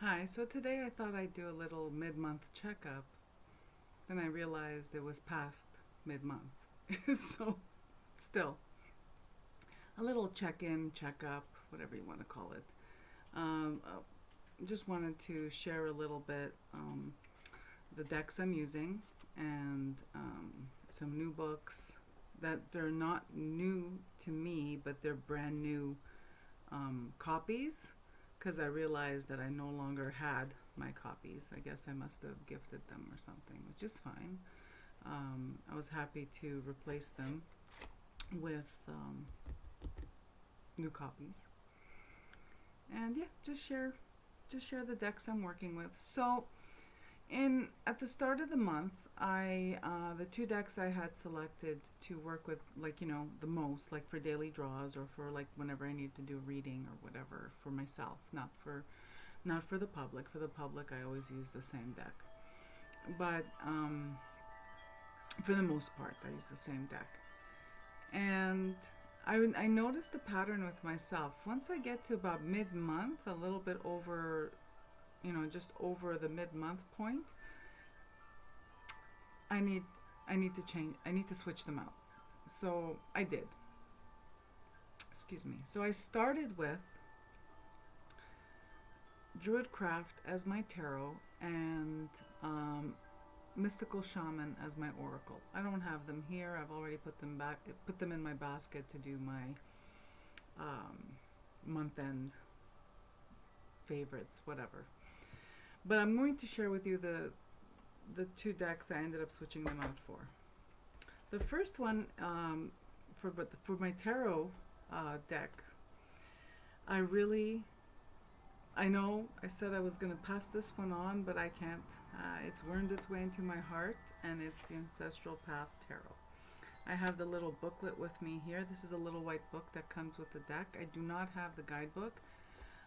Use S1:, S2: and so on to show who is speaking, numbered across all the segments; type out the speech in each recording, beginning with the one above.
S1: Hi, so today I thought I'd do a little mid-month checkup. Then I realized it was past mid-month. So, still, a little check-in, check-up, whatever you want to call it. Just wanted to share a little bit the decks I'm using and some new books that they're not new to me, but they're brand new copies because I realized that I no longer had my copies. I guess I must have gifted them or something, which is fine. I was happy to replace them with new copies, and yeah, just share the decks I'm working with. So, in at the start of the month, I the two decks I had selected to work with, like the most, like for daily draws or for like whenever I need to do reading or whatever for myself, not for the public. For the public, I always use the same deck, but for the most part, I use the same deck. And I noticed a pattern with myself. Once I get to about mid-month, a little bit over, just over the mid-month point, I need I need to change. I need to switch them out. So I did. Excuse me. So I started with Druidcraft as my tarot and Mystical Shaman as my oracle. I don't have them here. I've already put them in my basket to do my month-end favorites, whatever. But I'm going to share with you the two decks I ended up switching them out for. The first one, for my tarot deck, I know I said I was going to pass this one on, but I can't. It's wormed its way into my heart, and it's the Ancestral Path Tarot. I have the little booklet with me here. This is a little white book that comes with the deck. I do not have the guidebook.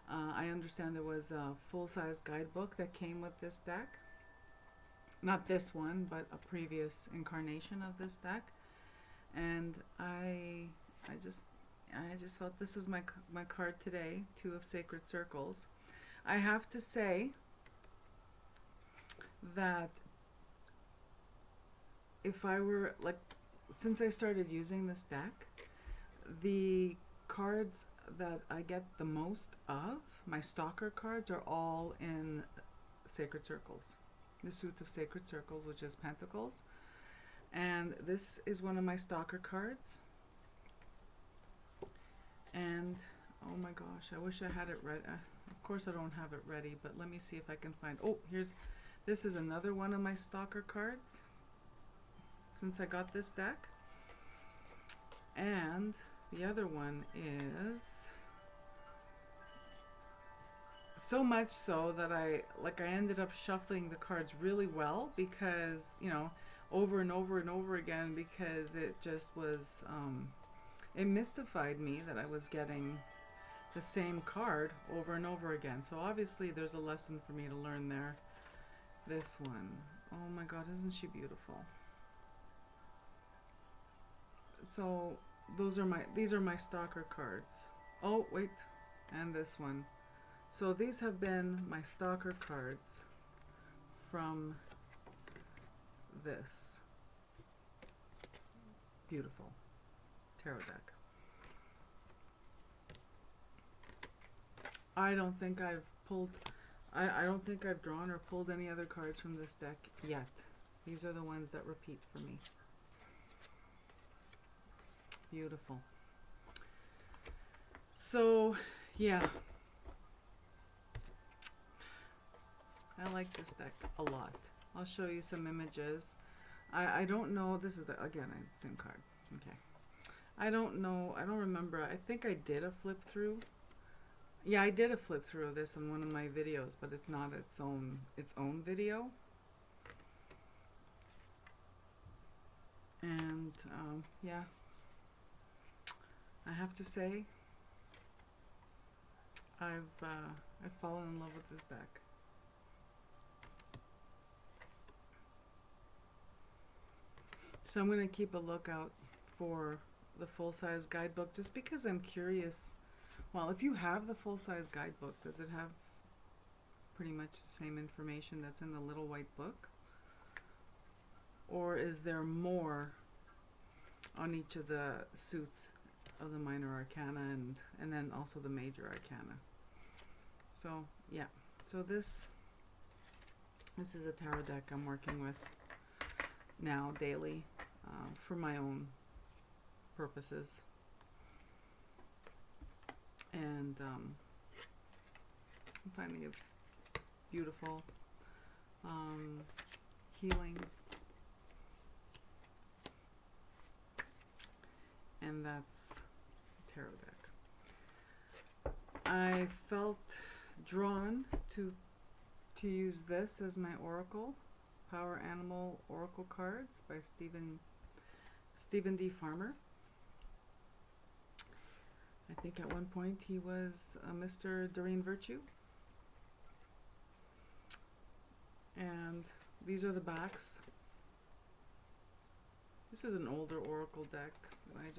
S1: I understand there was a full-size guidebook that came with this deck. Not this one, but a previous incarnation of this deck. And I just felt this was my card today, Two of Sacred Circles. I have to say that if I were since I started using this deck, the cards that I get the most of, my stalker cards, are all in Sacred Circles. The Suit of Sacred Circles, which is Pentacles. And this is one of my stalker cards. And oh my gosh, I wish I had it ready. Of course I don't have it ready, but let me see if I can find. Oh, this is another one of my stalker cards since I got this deck. And the other one is so much so that I ended up shuffling the cards really well because, over and over and over again, because it just was it mystified me that I was getting the same card over and over again. So obviously there's a lesson for me to learn there. This one, oh my god, isn't she beautiful? So these are my stalker cards. Oh wait, and this one. So these have been my stalker cards from this beautiful tarot deck. I don't think I've drawn or pulled any other cards from this deck yet. These are the ones that repeat for me. Beautiful. So, yeah. I like this deck a lot. I'll show you some images. I don't know. This is again, same card. Okay. I don't know. I don't remember. I think I did a flip through. Yeah, I did a flip through of this in one of my videos, but it's not its own video. And yeah, I have to say, I've fallen in love with this deck. So I'm going to keep a lookout for the full-size guidebook just because I'm curious. Well, if you have the full-size guidebook, does it have pretty much the same information that's in the little white book? Or is there more on each of the suits of the minor arcana and then also the major arcana? So yeah, so this is a tarot deck I'm working with now daily for my own purposes, and I'm finding it beautiful, healing, and that's a tarot deck. I felt drawn to use this as my oracle, Power Animal Oracle Cards by Stephen D. Farmer. I think at one point he was Mr. Doreen Virtue. And these are the backs. This is an older oracle deck, and I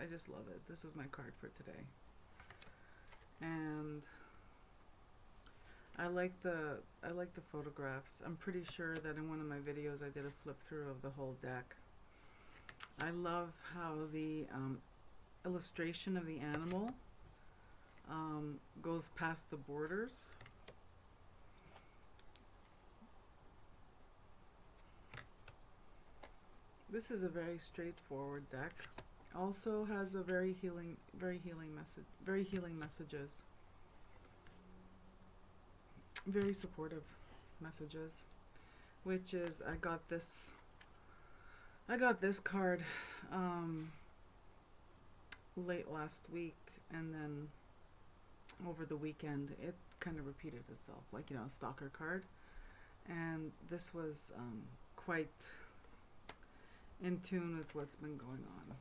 S1: just love it. This is my card for today. And I like the photographs. I'm pretty sure that in one of my videos I did a flip through of the whole deck. I love how the illustration of the animal goes past the borders. This is a very straightforward deck. Also has a very healing messages. Very supportive messages, which is I got this card late last week, and then over the weekend it kind of repeated itself, like, a stalker card, and this was quite in tune with what's been going on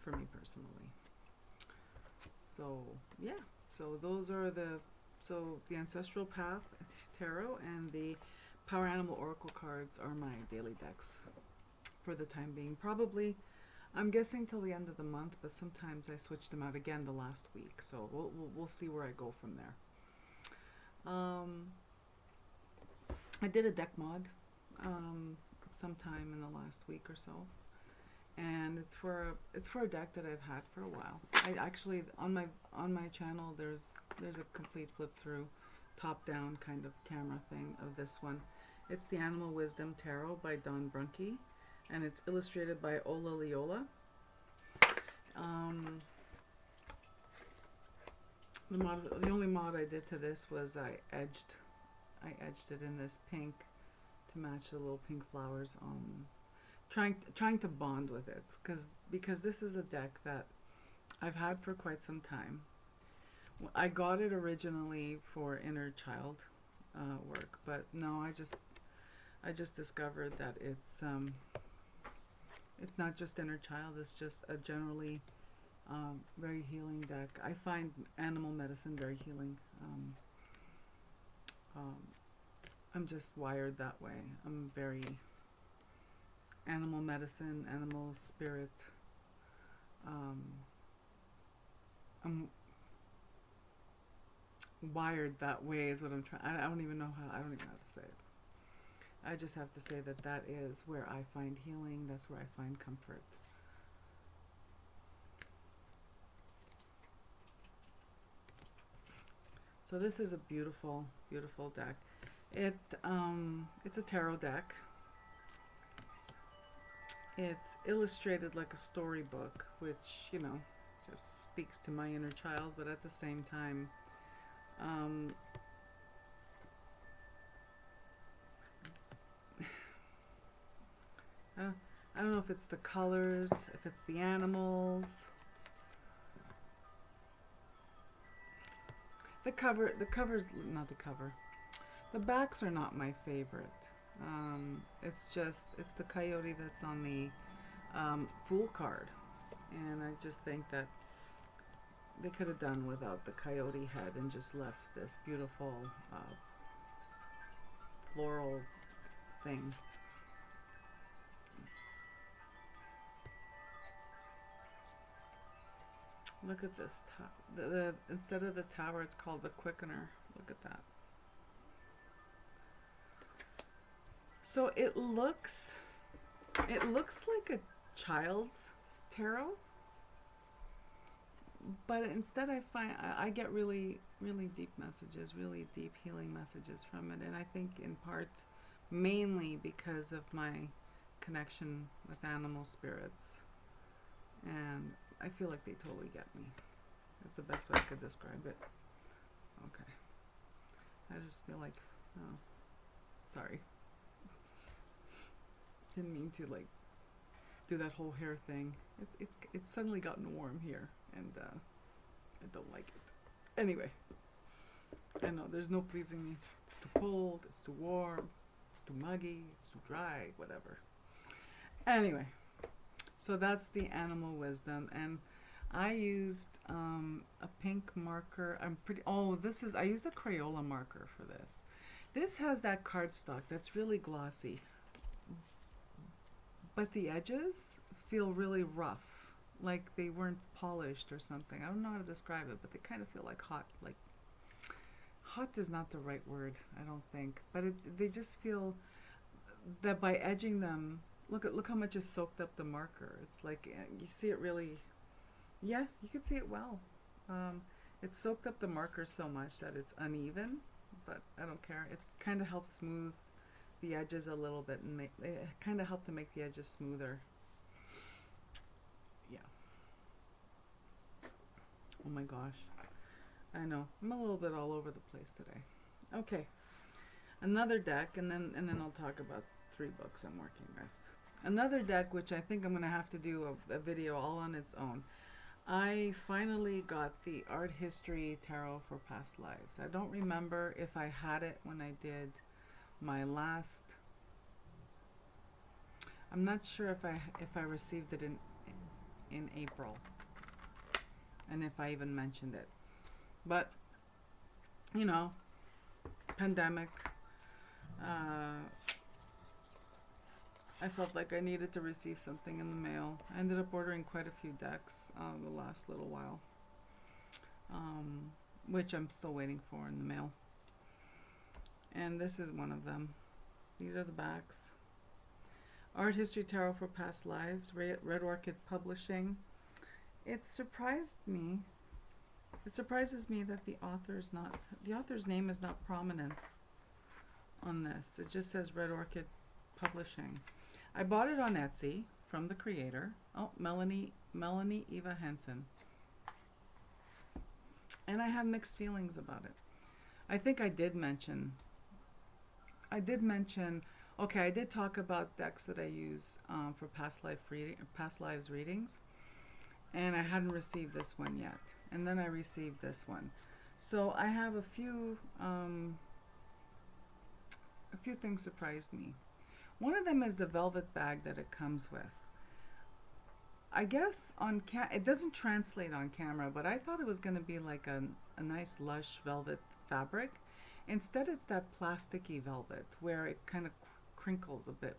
S1: for me personally. So yeah, so those are the Ancestral Path Tarot and the Power Animal Oracle cards are my daily decks for the time being. Probably, I'm guessing till the end of the month, but sometimes I switch them out again the last week. So we'll see where I go from there. I did a deck mod sometime in the last week or so, and it's for a deck that I've had for a while. I actually on my channel there's a complete flip through, top down kind of camera thing of this one. It's the Animal Wisdom Tarot by Don Brunke, and it's illustrated by Ola Leola. The only mod I did to this was I edged it in this pink to match the little pink flowers. Trying to bond with it, because this is a deck that I've had for quite some time. I got it originally for inner child work, but no, I just discovered that it's not just inner child. It's just a generally very healing deck. I find animal medicine very healing. I'm just wired that way. I'm very animal medicine, animal spirit. I'm wired that way is what I'm trying. I don't even know how to say it. I just have to say that is where I find healing. That's where I find comfort. So this is a beautiful, beautiful deck. It's a tarot deck. It's illustrated like a storybook, which, just speaks to my inner child, but at the same time, I don't know if it's the colors, if it's the animals. The backs are not my favorite. It's the coyote that's on the Fool card, and I just think that they could have done without the coyote head and just left this beautiful floral thing. Look at this. Instead of the tower, it's called the Quickener. Look at that. So it looks like a child's tarot, but instead I get really really deep messages, really deep healing messages from it, and I think in part mainly because of my connection with animal spirits, and I feel like they totally get me. That's the best way I could describe it. Okay. I just feel like, oh, sorry. Didn't mean to like do that whole hair thing. It's suddenly gotten warm here, and I don't like it. Anyway, I know there's no pleasing me. It's too cold. It's too warm. It's too muggy. It's too dry. Whatever. Anyway, so that's the animal wisdom, and I used a pink marker. I used a Crayola marker for this. This has that cardstock that's really glossy, but the edges feel really rough, like they weren't polished or something. I don't know how to describe it, but they kind of feel like hot. Like, hot is not the right word, I don't think, but they just feel that by edging them, look how much is soaked up the marker. It's like, you see it really. Yeah, you can see it well. It soaked up the marker so much that it's uneven, but I don't care. It kind of helps smooth the edges a little bit, and it kind of helped to make the edges smoother. Yeah. Oh my gosh. I know. I'm a little bit all over the place today. Okay. Another deck, and then I'll talk about 3 books I'm working with. Another deck, which I think I'm going to have to do a video all on its own. I finally got the Art History Tarot for Past Lives. I don't remember if I had it when I did my last. I'm not sure if I received it in April, and if I even mentioned it. But you know, pandemic. I felt like I needed to receive something in the mail. I ended up ordering quite a few decks the last little while, which I'm still waiting for in the mail. And this is one of them. These are the backs. Art History Tarot for Past Lives, Red Orchid Publishing. It surprised me. It surprises me that the author's name is not prominent on this. It just says Red Orchid Publishing. I bought it on Etsy from the creator. Oh, Melanie Eva Henson. And I have mixed feelings about it. I think I did mention, okay, I did talk about decks that I use for past lives readings. And I hadn't received this one yet. And then I received this one. So I have a few things surprised me. One of them is the velvet bag that it comes with. I guess it doesn't translate on camera, but I thought it was going to be like a nice lush velvet fabric. Instead, it's that plasticky velvet where it kind of crinkles a bit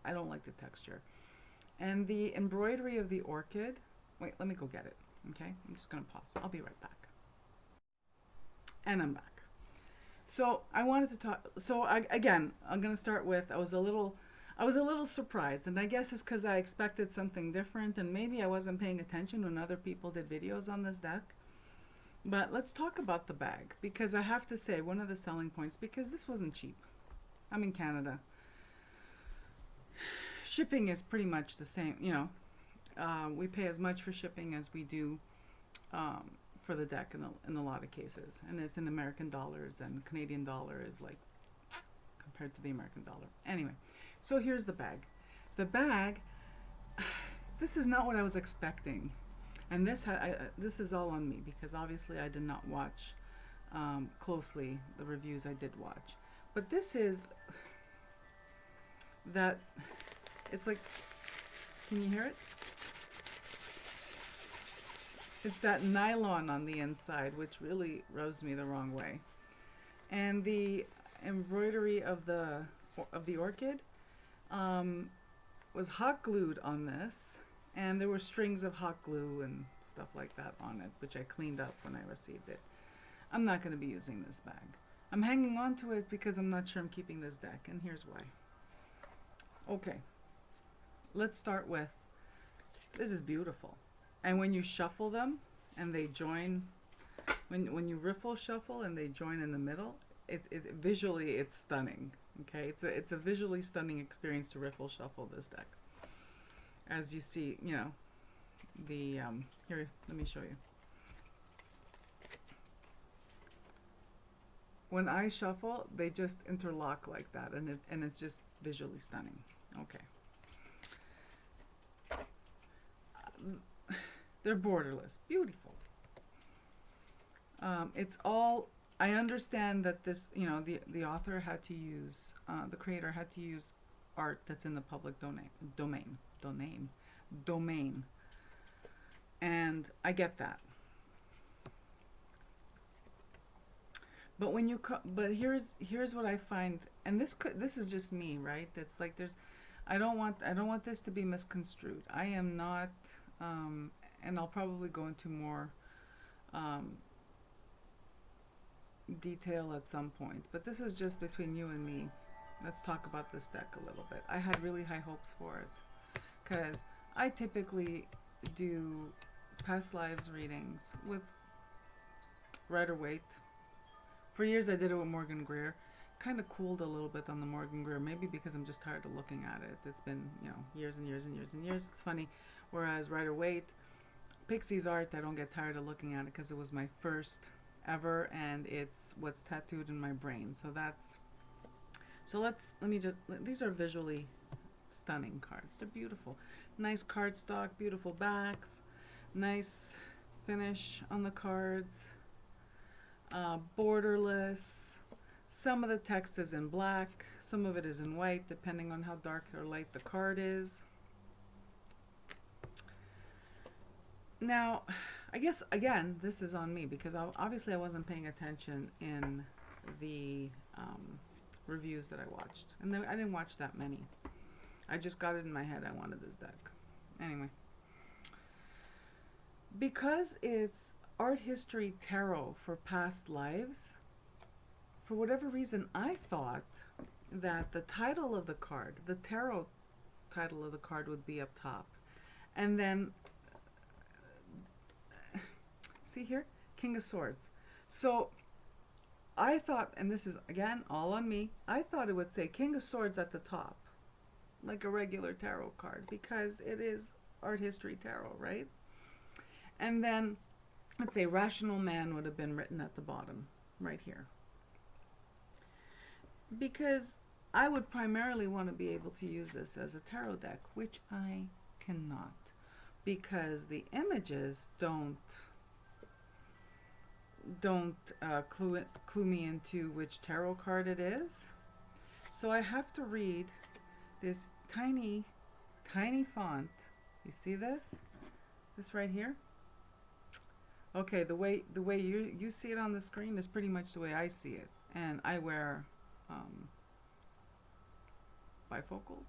S1: I don't like the texture. And the embroidery of the orchid, wait, let me go get it, okay? I'm just going to pause. I'll be right back. And I'm back. So I wanted to talk. So I'm going to start with. I was a little surprised, and I guess it's because I expected something different, and maybe I wasn't paying attention when other people did videos on this deck. But let's talk about the bag, because I have to say one of the selling points, because this wasn't cheap. I'm in Canada. Shipping is pretty much the same. We pay as much for shipping as we do. For the deck in a lot of cases, and it's in American dollars, and Canadian dollar is like compared to the American dollar. Anyway, so here's the bag. The bag, this is not what I was expecting, and this is all on me because obviously I did not watch closely the reviews I did watch. But this is that it's like, can you hear it? It's that nylon on the inside, which really rubs me the wrong way. And the embroidery of the orchid was hot glued on this, and there were strings of hot glue and stuff like that on it, which I cleaned up when I received it. I'm not going to be using this bag. I'm hanging on to it because I'm not sure I'm keeping this deck, and here's why. Okay, let's start with, this is beautiful. And when you shuffle them and they join, when you riffle shuffle and they join in the middle, it visually it's stunning. Okay, it's a visually stunning experience to riffle shuffle this deck. As you see, you know, the here, let me show you. When I shuffle, they just interlock like that, and it's just visually stunning. Okay. They're borderless, beautiful. It's all. I understand that this, you know, the author had to use, the creator had to use art that's in the public domain, and I get that. But when you but here's what I find, and this is just me, right? It's like I don't want this to be misconstrued. I am not, and I'll probably go into more detail at some point. But this is just between you and me. Let's talk about this deck a little bit. I had really high hopes for it because I typically do past lives readings with Rider-Waite. For years I did it with Morgan Greer. Kind of cooled a little bit on the Morgan Greer, maybe because I'm just tired of looking at it. It's been, you know, years and years and years and years. It's funny. Whereas Rider-Waite, Pixie's art, I don't get tired of looking at it because it was my first ever and it's what's tattooed in my brain. So let me just, these are visually stunning cards. They're beautiful. Nice cardstock, beautiful backs, nice finish on the cards. Borderless. Some of the text is in black, some of it is in white, depending on how dark or light the card is. Now, I guess, again, this is on me because obviously I wasn't paying attention in the reviews that I watched. And I didn't watch that many. I just got it in my head I wanted this deck. Anyway. Because it's art history tarot for past lives, for whatever reason, I thought that the title of the card, the tarot title of the card, would be up top. And then, see here? King of Swords. So, I thought, and this is, again, all on me, I thought it would say King of Swords at the top, like a regular tarot card, because it is art history tarot, right? And then, let's say Rational Man would have been written at the bottom, right here. Because I would primarily want to be able to use this as a tarot deck, which I cannot. Because the images don't clue me into which tarot card it is. So I have to read this tiny, tiny font. You see this? This right here? Okay, the way you see it on the screen is pretty much the way I see it. And I wear bifocals,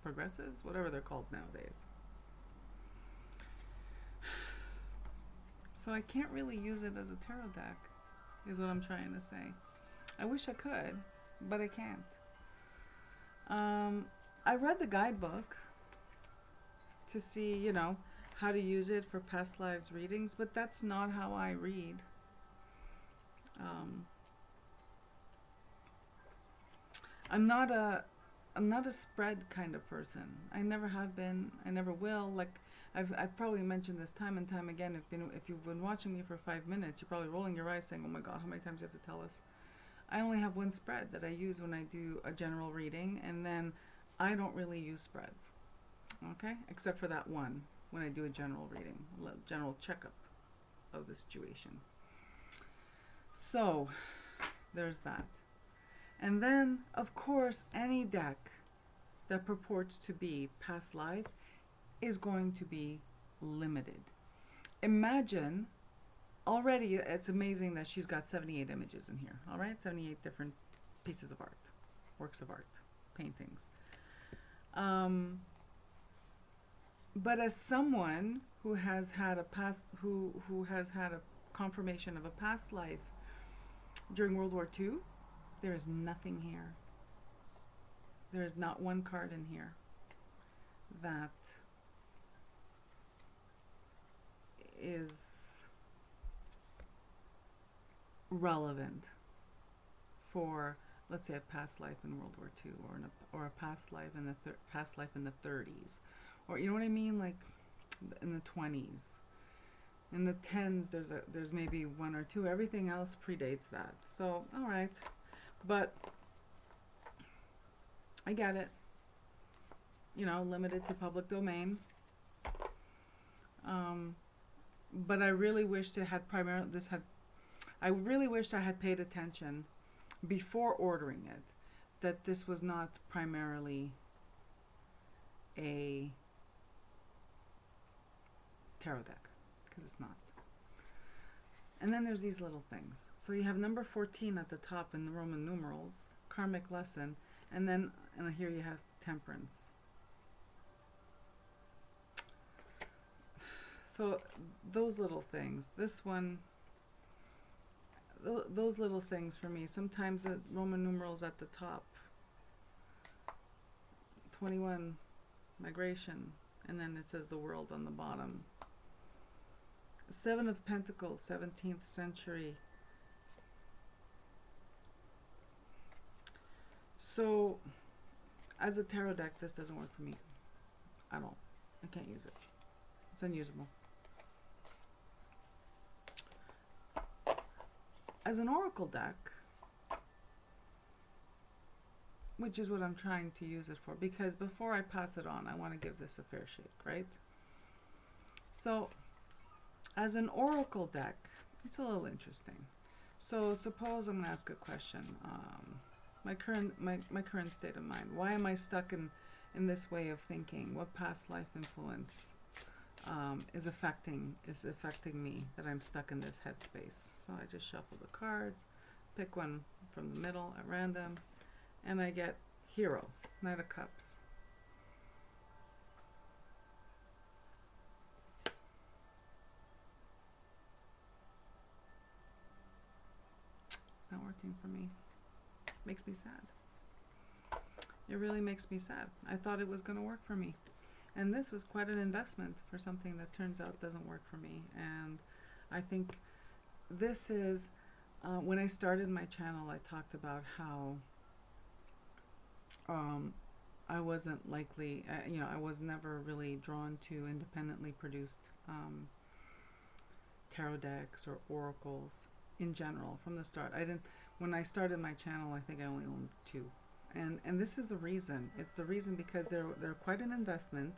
S1: progressives, whatever they're called nowadays. So I can't really use it as a tarot deck, is what I'm trying to say. I wish I could, but I can't. I read the guidebook to see, you know, how to use it for past lives readings, but that's not how I read. I'm not a spread kind of person. I never have been. I never will. Like I've probably mentioned this time and time again. If you've been watching me for 5 minutes, you're probably rolling your eyes saying, "Oh my God, how many times do you have to tell us?" I only have one spread that I use when I do a general reading, and then I don't really use spreads. Okay, except for that one when I do a general reading, a general checkup of the situation. So there's that. And then, of course, any deck that purports to be past lives is going to be limited. Imagine, already it's amazing that she's got 78 images in here, all right? 78 different pieces of art, works of art, paintings. But as someone who has had a past, who has had a confirmation of a past life during World War II, there is nothing here. There is not one card in here that is relevant for, let's say, a past life in World War II, or a past life in the 30s, or you know what I mean, like in the 20s. In the 10s, there's maybe one or two. Everything else predates that. So, all right, but I get it. You know, limited to public domain. But I really wished it had I really wished I had paid attention before ordering it, that this was not primarily a tarot deck, because it's not. And then there's these little things. So you have number 14 at the top in the Roman numerals, karmic lesson, and here you have temperance. So those little things, this one, those little things for me, sometimes the Roman numerals at the top, 21, migration, and then it says the world on the bottom. Seven of Pentacles, 17th century. So, as a tarot deck, this doesn't work for me at all. I can't use it. It's unusable. As an oracle deck, which is what I'm trying to use it for, because before I pass it on, I want to give this a fair shake, right? So, as an oracle deck, it's a little interesting. So suppose I'm going to ask a question. My current state of mind. Why am I stuck in this way of thinking? What past life influence is affecting me, that I'm stuck in this headspace? So I just shuffle the cards, pick one from the middle at random, and I get Hero, Knight of Cups. It's not working for me. Makes me sad. It really makes me sad. I thought it was going to work for me. And this was quite an investment for something that turns out doesn't work for me. And I think this is, when I started my channel, I talked about how I wasn't likely, I was never really drawn to independently produced tarot decks or oracles in general from the start. When I started my channel, I think I only owned two. And this is the reason. It's the reason because they're quite an investment,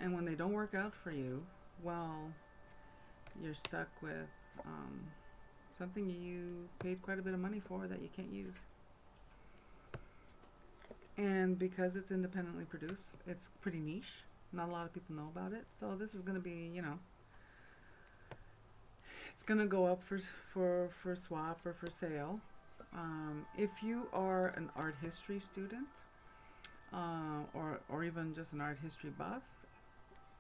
S1: and when they don't work out for you, well, you're stuck with something you paid quite a bit of money for that you can't use. And because it's independently produced, it's pretty niche. Not a lot of people know about it. So this is going to be, it's going to go up for swap or for sale. If you are an art history student, or even just an art history buff,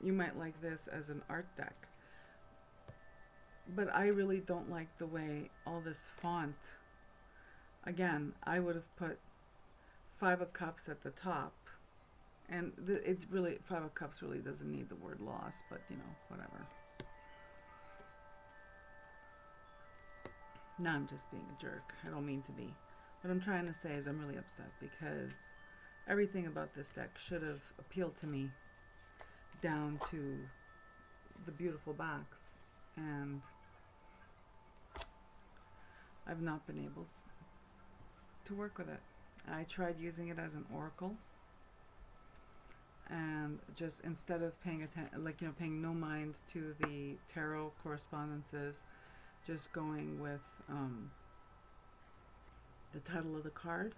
S1: you might like this as an art deck. But I really don't like the way all this font, again, I would have put Five of Cups at the top, and it's really, Five of Cups really doesn't need the word loss, but whatever. Now I'm just being a jerk. I don't mean to be. What I'm trying to say is I'm really upset because everything about this deck should have appealed to me down to the beautiful backs, and I've not been able to work with it. I tried using it as an oracle, and just instead of paying paying no mind to the tarot correspondences, just going with the title of the card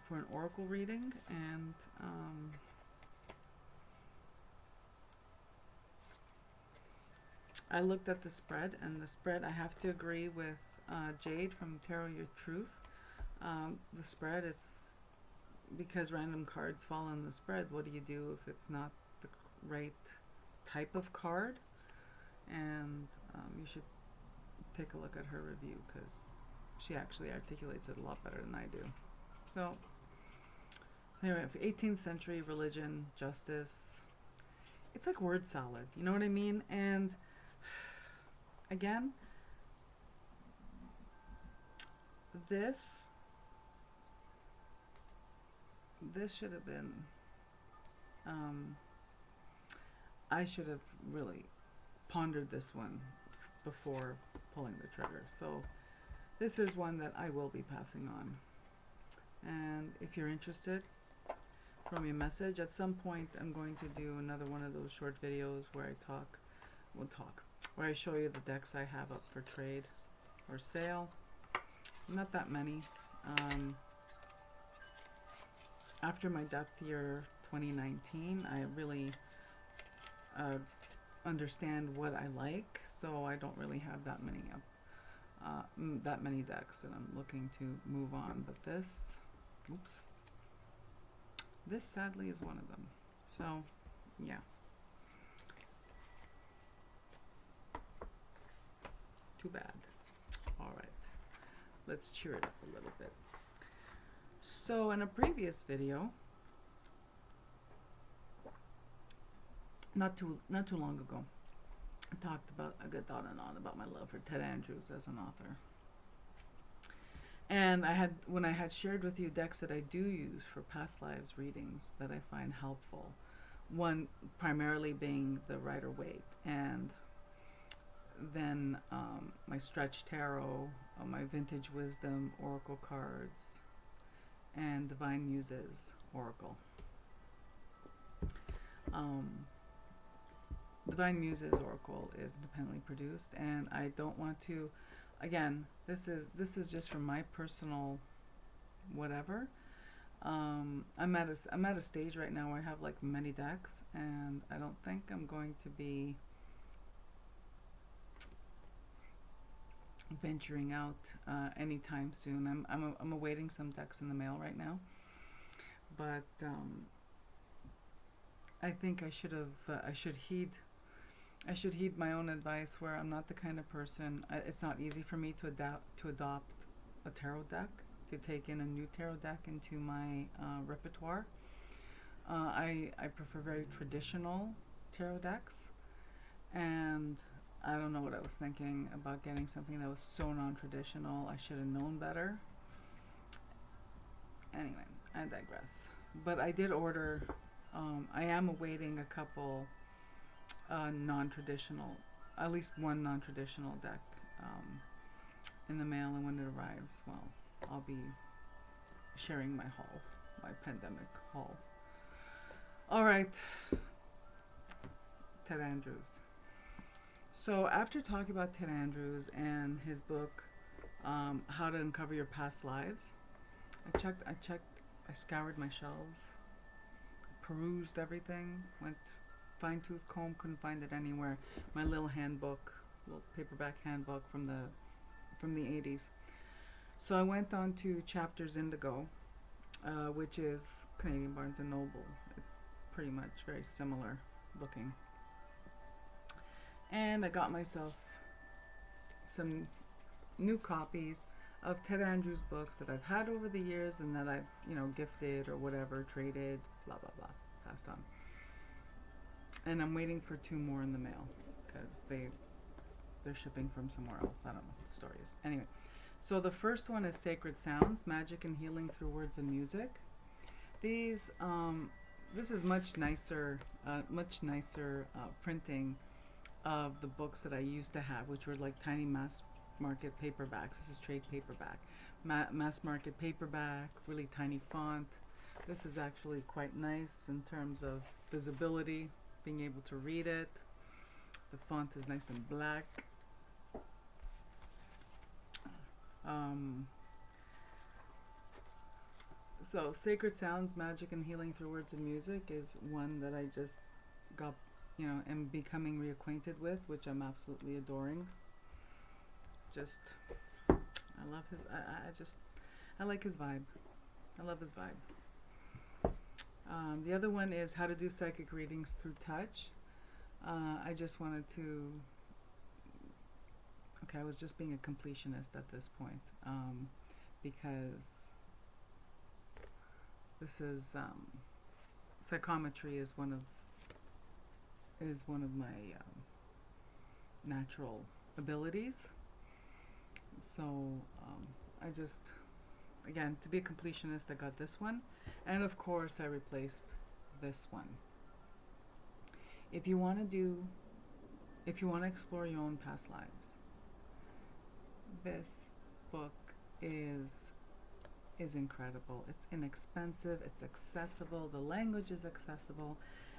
S1: for an oracle reading, and I looked at the spread, and the spread, I have to agree with Jade from Tarot Your Truth. The spread, it's because random cards fall in the spread. What do you do if it's not the right type of card? And you should take a look at her review, because she actually articulates it a lot better than I do. So anyway, 18th century religion, justice. It's like word salad, you know what I mean? And again, this should have been, I should have really pondered this one before pulling the trigger. So this is one that I will be passing on. And if you're interested, throw me a message. At some point I'm going to do another one of those short videos where I where I show you the decks I have up for trade or sale. Not that many. After my depth year 2019, I really understand what I like, so I don't really have that many decks that I'm looking to move on. But this sadly is one of them. So yeah. Too bad. All right, let's cheer it up a little bit. So in a previous video, not too long ago, I talked about, I got on and on about my love for Ted Andrews as an author. And when I had shared with you decks that I do use for past lives readings that I find helpful, one primarily being the Rider-Waite, and then my Stretch Tarot, my Vintage Wisdom Oracle cards, and Divine Muses Oracle. Divine Muses Oracle is independently produced, and I don't want to, again, this is just from my personal whatever. I'm at a stage right now where I have like many decks, and I don't think I'm going to be venturing out anytime soon. I'm awaiting some decks in the mail right now, but I think I should heed my own advice, where I'm not the kind of person. It's not easy for me to adopt a tarot deck, to take in a new tarot deck into my repertoire. I prefer very traditional tarot decks, and I don't know what I was thinking about getting something that was so non-traditional. I should have known better. Anyway, I digress. But I did order, I am awaiting a couple non-traditional, at least one non-traditional deck in the mail, and when it arrives, well, I'll be sharing my haul, my pandemic haul. Alright, Ted Andrews. So after talking about Ted Andrews and his book, How to Uncover Your Past Lives, I scoured my shelves, perused everything, went fine-tooth comb, couldn't find it anywhere. My little handbook, little paperback handbook from the 80s. So I went on to Chapters Indigo, which is Canadian Barnes and Noble. It's pretty much very similar looking. And I got myself some new copies of Ted Andrews books that I've had over the years, and that I've, gifted or whatever, traded, blah, blah, blah, passed on. And I'm waiting for 2 more in the mail, because they're shipping from somewhere else. I don't know what the story is. Anyway, so the first one is Sacred Sounds, Magic and Healing Through Words and Music. This is much nicer printing of the books that I used to have, which were like tiny mass market paperbacks. This is trade paperback. Mass market paperback, really tiny font. This is actually quite nice in terms of visibility, being able to read it. The font is nice and black. So Sacred Sounds, Magic and Healing Through Words and Music is one that I just got, am becoming reacquainted with, which I'm absolutely adoring. I love his, I like his vibe. I love his vibe. The other one is How to Do Psychic Readings Through Touch. I just wanted to okay, I was just being a completionist at this point, because this is psychometry is one of my natural abilities. So I just, again, to be a completionist, I got this one, and of course I replaced this one. If you want to explore your own past lives, this book is incredible. It's inexpensive, it's accessible, the language is accessible,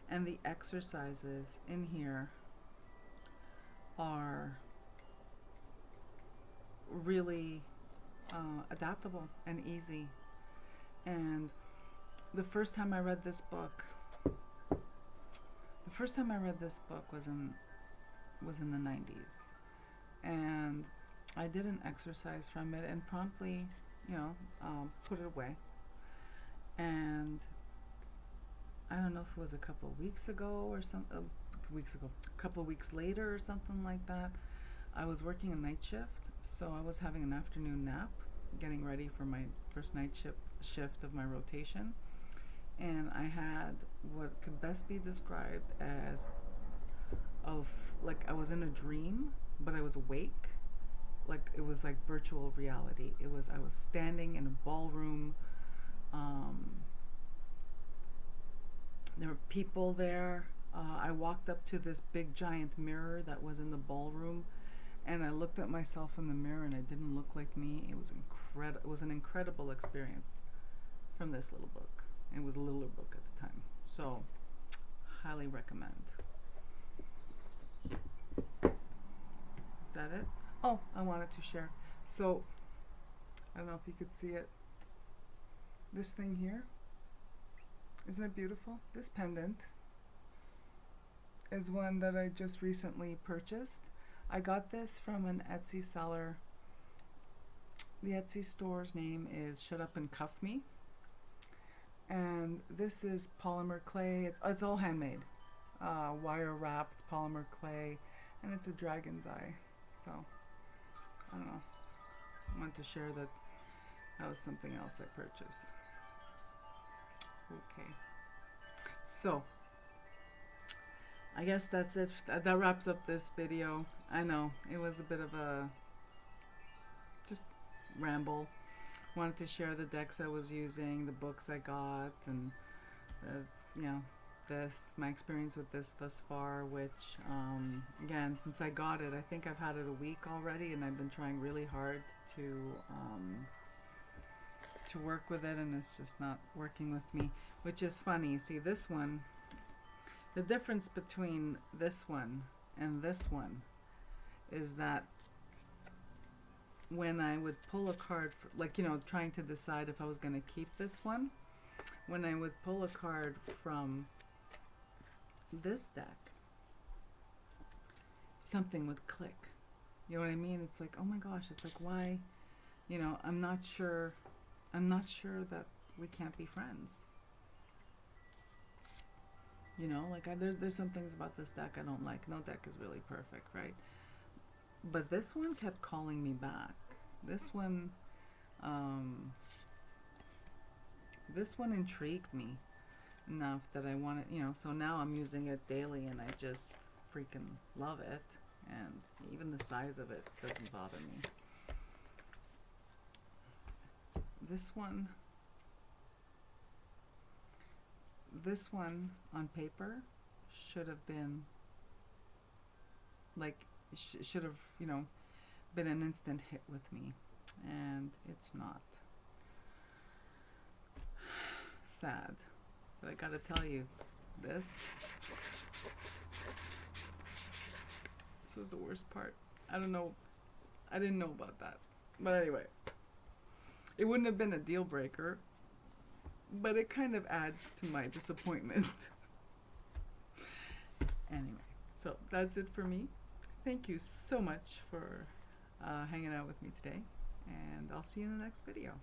S1: and the exercises in here are really adaptable and easy. And the first time I read this book was in the 90s, and I did an exercise from it and promptly, put it away. And I don't know if it was a couple of weeks ago or a couple of weeks later or something like that. I was working a night shift, so I was having an afternoon nap, getting ready for my first night shift of my rotation. And I had what could best be described as like I was in a dream, but I was awake. Like it was like virtual reality. I was standing in a ballroom. There were people there. I walked up to this big giant mirror that was in the ballroom, and I looked at myself in the mirror, and I didn't look like me. It was It was an incredible experience from this little book. It was a littler book at the time, so highly recommend. Is that it? Oh, I wanted to share. So I don't know if you could see it. This thing here, isn't it beautiful? This pendant is one that I just recently purchased. I got this from an Etsy seller. The Etsy store's name is Shut Up and Cuff Me. And this is polymer clay. It's all handmade. Wire wrapped polymer clay. And it's a dragon's eye. So, I don't know. I wanted to share that was something else I purchased. Okay. So, I guess that's it. That wraps up this video. I know, it was a bit of a just ramble. Wanted to share the decks I was using, the books I got, and my experience with this thus far, which again, since I got it, I think I've had it a week already, and I've been trying really hard to work with it, and it's just not working with me, which is funny. See, this one, the difference between this one and this one is that when I would pull a card, trying to decide if I was going to keep this one, when I would pull a card from this deck, something would click. You know what I mean? It's like, oh my gosh, it's like, why, I'm not sure that we can't be friends. There's some things about this deck I don't like. No deck is really perfect, right? But this one kept calling me back. This one intrigued me enough that I wanted, so now I'm using it daily, and I just freaking love it. And even the size of it doesn't bother me. This one on paper should have been should have been an instant hit with me, and it's not. Sad, but I gotta tell you, this was the worst part. I didn't know about that, but anyway, it wouldn't have been a deal breaker, but it kind of adds to my disappointment. Anyway, so that's it for me. Thank you so much for hanging out with me today, and I'll see you in the next video.